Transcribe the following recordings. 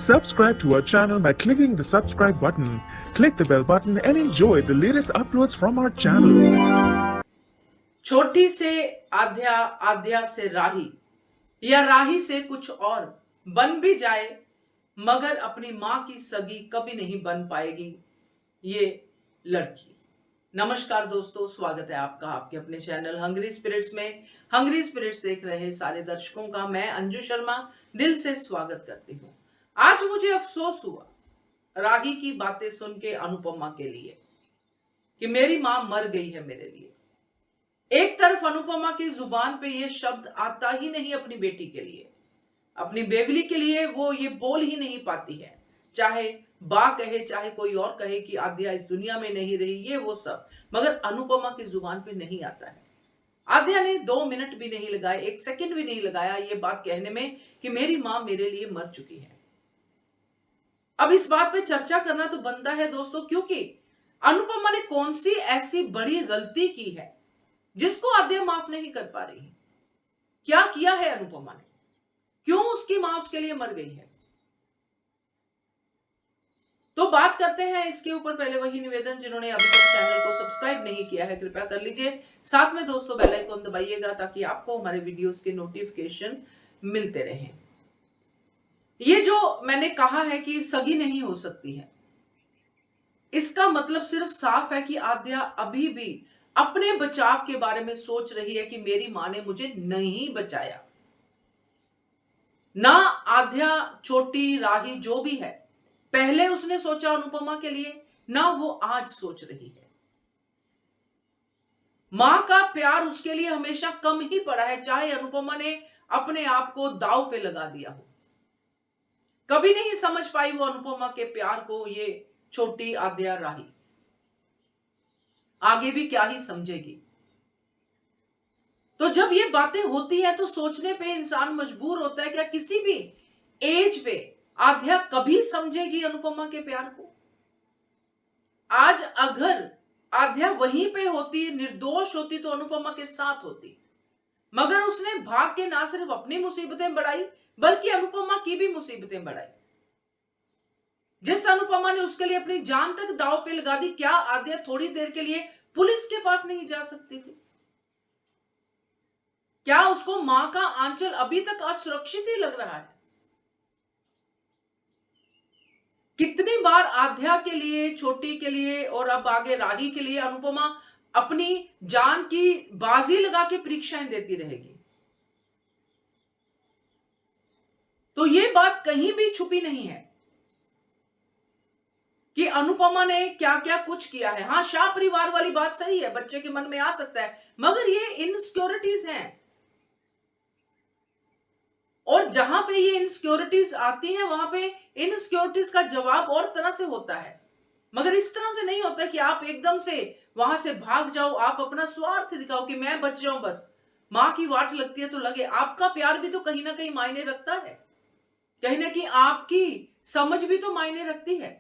Subscribe to our channel by clicking the subscribe button. Click the bell button and enjoy the latest uploads from our channel. छोटी से आध्या, आध्या से राही, या राही से कुछ और बन भी जाए, मगर अपनी मां की सगी कभी नहीं बन पाएगी ये लड़की। नमस्कार दोस्तों, स्वागत है आपका आपके अपने चैनल हंग्री स्पिरिट्स में। हंग्री स्पिरिट्स देख रहे सारे दर्शकों का मैं अंजू शर्मा दिल से स्वागत करती हूँ। आज मुझे अफसोस हुआ राही की बातें सुन के अनुपमा के लिए कि मेरी मां मर गई है मेरे लिए। एक तरफ अनुपमा की जुबान पे ये शब्द आता ही नहीं अपनी बेटी के लिए, अपनी बेवली के लिए वो ये बोल ही नहीं पाती है। चाहे बा कहे चाहे कोई और कहे कि आद्या इस दुनिया में नहीं रही, ये वो सब, मगर अनुपमा की जुबान पे नहीं आता है। आद्या ने 2 मिनट भी नहीं लगाए, 1 सेकंड भी नहीं लगाया ये बात कहने में कि मेरी मां मेरे लिए मर चुकी है। अब इस बात पे चर्चा करना तो बनता है दोस्तों, क्योंकि अनुपमा ने कौन सी ऐसी बड़ी गलती की है जिसको आद्या माफ नहीं कर पा रही है। क्या किया है अनुपमा ने, क्यों उसकी मां उसके लिए मर गई है, तो बात करते हैं इसके ऊपर। पहले वही निवेदन, जिन्होंने अभी तक चैनल को सब्सक्राइब नहीं किया है कृपया कर लीजिए, साथ में दोस्तों बेल आइकन दबाइएगा ताकि आपको हमारे वीडियोस के नोटिफिकेशन मिलते रहें। ये जो मैंने कहा है कि सगी नहीं हो सकती है, इसका मतलब सिर्फ साफ है कि आद्या अभी भी अपने बचाव के बारे में सोच रही है कि मेरी मां ने मुझे नहीं बचाया। ना आद्या, छोटी, राही जो भी है, पहले उसने सोचा अनुपमा के लिए, ना वो आज सोच रही है। मां का प्यार उसके लिए हमेशा कम ही पड़ा है, चाहे अनुपमा ने अपने आप को दांव पे लगा दिया हो। कभी नहीं समझ पाई वो अनुपमा के प्यार को ये छोटी आद्या राही, आगे भी क्या ही समझेगी। तो जब ये बातें होती है तो सोचने पे इंसान मजबूर होता है, क्या किसी भी एज पे आद्या कभी समझेगी अनुपमा के प्यार को। आज अगर आद्या वहीं पे होती, निर्दोष होती, तो अनुपमा के साथ होती, मगर उसने भाग के ना सिर्फ अपनी मुसीबतें बढ़ाई बल्कि अनुपमा की भी मुसीबतें बढ़ाई। जिस अनुपमा ने उसके लिए अपनी जान तक दांव पे लगा दी, क्या आद्या थोड़ी देर के लिए पुलिस के पास नहीं जा सकती थी? क्या उसको मां का आंचल अभी तक असुरक्षित ही लग रहा है? कितनी बार आद्या के लिए, छोटी के लिए और अब आगे राही के लिए अनुपमा अपनी जान की बाजी लगा के परीक्षाएं देती रहेगी। तो ये बात कहीं भी छुपी नहीं है कि अनुपमा ने क्या क्या कुछ किया है। हाँ, शाह परिवार वाली बात सही है, बच्चे के मन में आ सकता है, मगर ये इनसिक्योरिटीज हैं, और जहां पे ये इनसिक्योरिटीज आती हैं वहां पे इनसिक्योरिटीज का जवाब और तरह से होता है, मगर इस तरह से नहीं होता कि आप एकदम से वहां से भाग जाओ, आप अपना स्वार्थ दिखाओ कि मैं बच जाऊं बस। मां की वाट लगती है तो लगे, आपका प्यार भी तो कहीं ना कहीं मायने रखता है, कहीं ना कहीं आपकी समझ भी तो मायने रखती है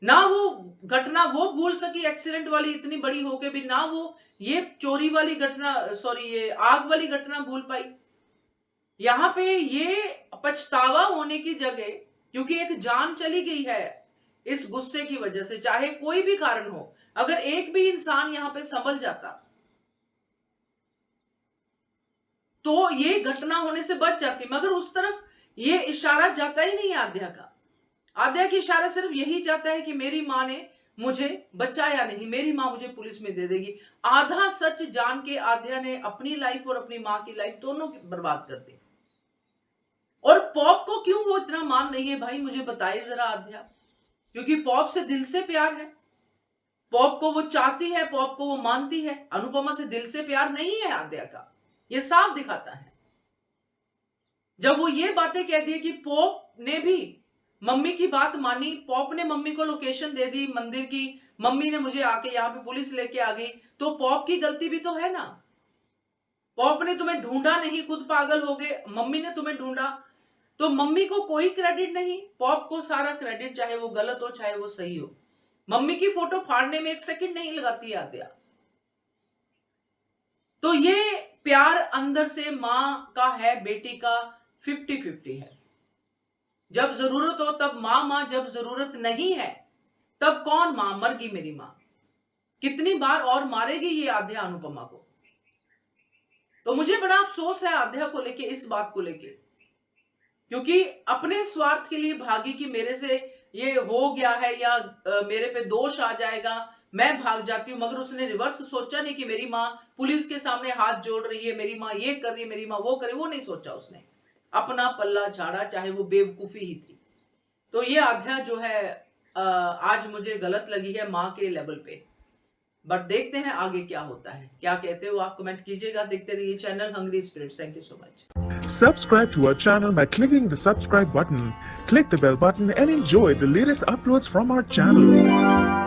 ना। वो घटना वो भूल सकी एक्सीडेंट वाली, इतनी बड़ी होके भी ना वो ये चोरी वाली घटना, सॉरी ये आग वाली घटना भूल पाई। यहां पे ये पछतावा होने की जगह, क्योंकि एक जान चली गई है इस गुस्से की वजह से, चाहे कोई भी कारण हो, अगर एक भी इंसान यहां पे संभल जाता तो ये घटना होने से बच जाती, मगर उस तरफ ये इशारा जाता ही नहीं आद्या का। आद्या की इशारा सिर्फ यही जाता है कि मेरी मां ने मुझे बचाया नहीं, मेरी मां मुझे पुलिस में दे देगी। आधा सच जान के आद्या ने अपनी लाइफ और अपनी मां की लाइफ दोनों बर्बाद कर दी। और पॉप को क्यों वो इतना मान रही है भाई, मुझे बताइए जरा आद्या, क्योंकि पॉप से दिल से प्यार है, पॉप को वो चाहती है, पॉप को वो मानती है। अनुपमा से दिल से प्यार नहीं है आद्या का, ये साफ दिखाता है जब वो ये बातें कहती है कि पॉप ने भी मम्मी की बात मानी, पॉप ने मम्मी को लोकेशन दे दी मंदिर की, मम्मी ने मुझे आके यहाँ पे पुलिस लेके आ गई, तो पॉप की गलती भी तो है ना। पॉप ने तुम्हें ढूंढा नहीं, खुद पागल हो गए, मम्मी ने तुम्हें ढूंढा, तो मम्मी को कोई क्रेडिट नहीं, पॉप को सारा क्रेडिट, चाहे वो गलत हो चाहे वो सही हो। मम्मी की फोटो फाड़ने में 1 सेकंड नहीं लगाती आद्या। तो ये प्यार अंदर से मां का है बेटी का, 50-50 है। जब जरूरत हो तब माँ माँ, जब जरूरत नहीं है तब कौन माँ? मर गई मेरी माँ। कितनी बार और मारेगी ये आध्या अनुपमा को? तो मुझे बड़ा अफसोस है आध्या को लेके, इस बात को लेके, क्योंकि अपने स्वार्थ के लिए भागी कि मेरे से ये हो गया है या मेरे पे दोष आ जाएगा, मैं भाग जाती हूं। मगर उसने रिवर्स सोचा नहीं कि मेरी माँ पुलिस के सामने हाथ जोड़ रही है, मेरी माँ ये कर रही है, मेरी माँ वो कर रही है। वो नहीं सोचा उसने, अपना पल्ला झाड़ा, चाहे वो बेवकूफी ही थी। तो ये आध्या जो है आज मुझे गलत लगी है माँ के लेवल पे। बट देखते हैं आगे क्या होता है। क्या कहते हो आप कमेंट कीजिएगा। देखते रहिए channel hungry spirits. Thank you so much. Subscribe to our channel by clicking the subscribe button. Click the bell button and enjoy the latest uploads from our channel.